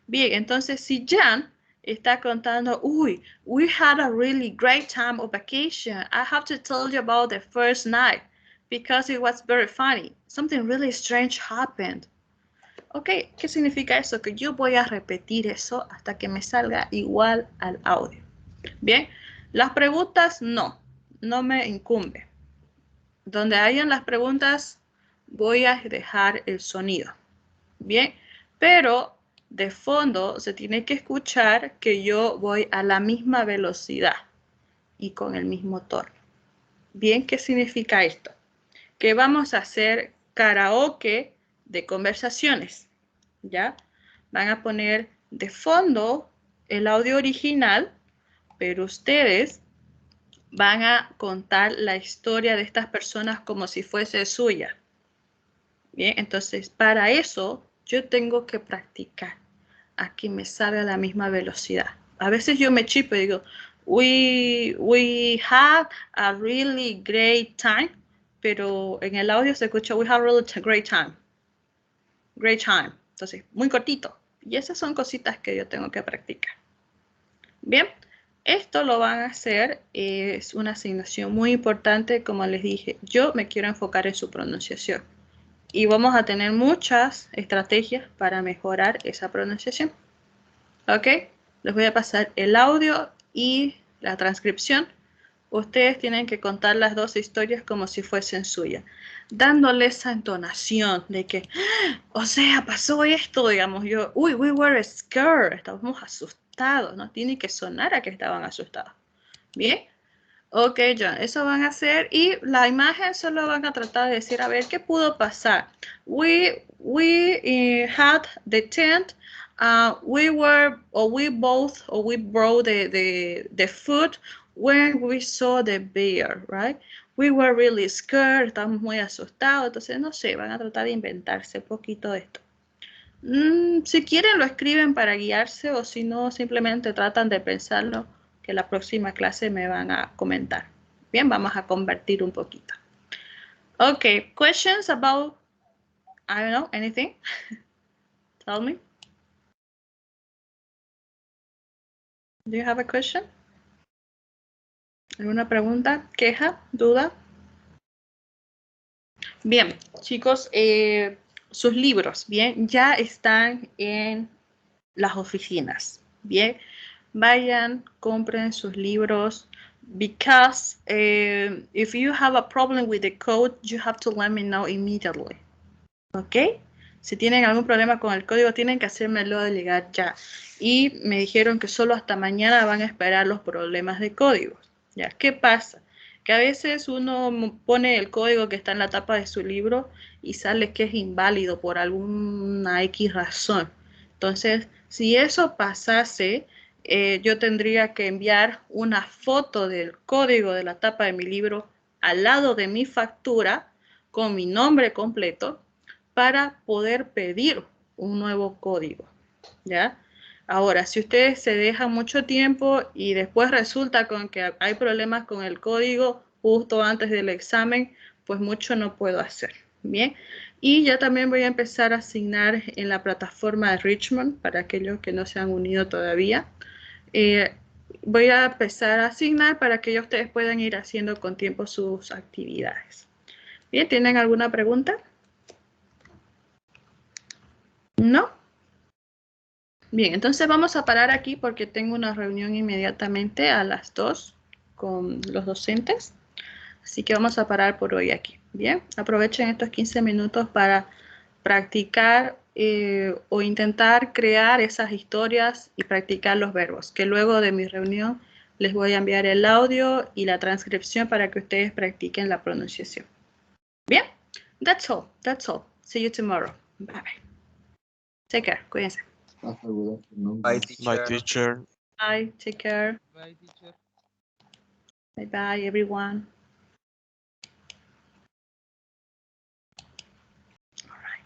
Bien, entonces si Jan está contando, uy, we had a really great time of vacation. I have to tell you about the first night because it was very funny. Something really strange happened. Ok, ¿qué significa eso? Que yo voy a repetir eso hasta que me salga igual al audio. Bien, las preguntas no me incumbe. Donde hayan las preguntas voy a dejar el sonido. Bien, pero de fondo se tiene que escuchar que yo voy a la misma velocidad y con el mismo tono. Bien, ¿qué significa esto? Que vamos a hacer karaoke de conversaciones, ¿ya? Van a poner de fondo el audio original, pero ustedes van a contar la historia de estas personas como si fuese suya. Bien, entonces para eso yo tengo que practicar a que me salga a la misma velocidad. A veces yo me chipo y digo, we had a really great time, pero en el audio se escucha, we had a really great time. Great time. Entonces, muy cortito. Y esas son cositas que yo tengo que practicar. Bien, esto lo van a hacer, es una asignación muy importante, como les dije, yo me quiero enfocar en su pronunciación. Y vamos a tener muchas estrategias para mejorar esa pronunciación. ¿Ok? Les voy a pasar el audio y la transcripción. Ustedes tienen que contar las dos historias como si fuesen suyas, dándole esa entonación de que, o sea, pasó esto, digamos, yo, uy, we were scared, estábamos asustados, ¿no? Tiene que sonar a que estaban asustados. ¿Bien? Ok, John, eso van a hacer y la imagen solo van a tratar de decir, a ver, ¿qué pudo pasar? We had the tent, we brought the food when we saw the bear, right? We were really scared, estábamos muy asustados, entonces no sé, van a tratar de inventarse un poquito de esto. Si quieren lo escriben para guiarse o si no, simplemente tratan de pensarlo que la próxima clase me van a comentar. Bien, vamos a convertir un poquito. Okay, questions about, I don't know, anything? Tell me. Do you have a question? ¿Alguna pregunta, queja, duda? Bien, chicos, sus libros, bien, ya están en las oficinas, bien. Vayan, compren sus libros, because if you have a problem with the code, you have to let me know immediately. ¿Ok? Si tienen algún problema con el código, tienen que hacérmelo llegar ya. Y me dijeron que solo hasta mañana van a esperar los problemas de códigos. ¿Ya? ¿Qué pasa? Que a veces uno pone el código que está en la tapa de su libro y sale que es inválido por alguna X razón. Entonces, si eso pasase, yo tendría que enviar una foto del código de la tapa de mi libro al lado de mi factura con mi nombre completo para poder pedir un nuevo código, ¿ya? Ahora, si ustedes se dejan mucho tiempo y después resulta con que hay problemas con el código justo antes del examen, pues mucho no puedo hacer, ¿bien? Y ya también voy a empezar a asignar en la plataforma de Richmond para aquellos que no se han unido todavía. Voy a empezar a asignar para que ustedes puedan ir haciendo con tiempo sus actividades. Bien, ¿tienen alguna pregunta? ¿No? Bien, entonces vamos a parar aquí porque tengo una reunión inmediatamente a las 2 con los docentes. Así que vamos a parar por hoy aquí. Bien, aprovechen estos 15 minutos para practicar o intentar crear esas historias y practicar los verbos, que luego de mi reunión les voy a enviar el audio y la transcripción para que ustedes practiquen la pronunciación. Bien, that's all. See you tomorrow. Bye bye. Take care. Cuídense. Bye, teacher. Bye. Take care. Bye, teacher. Bye bye, everyone. All right.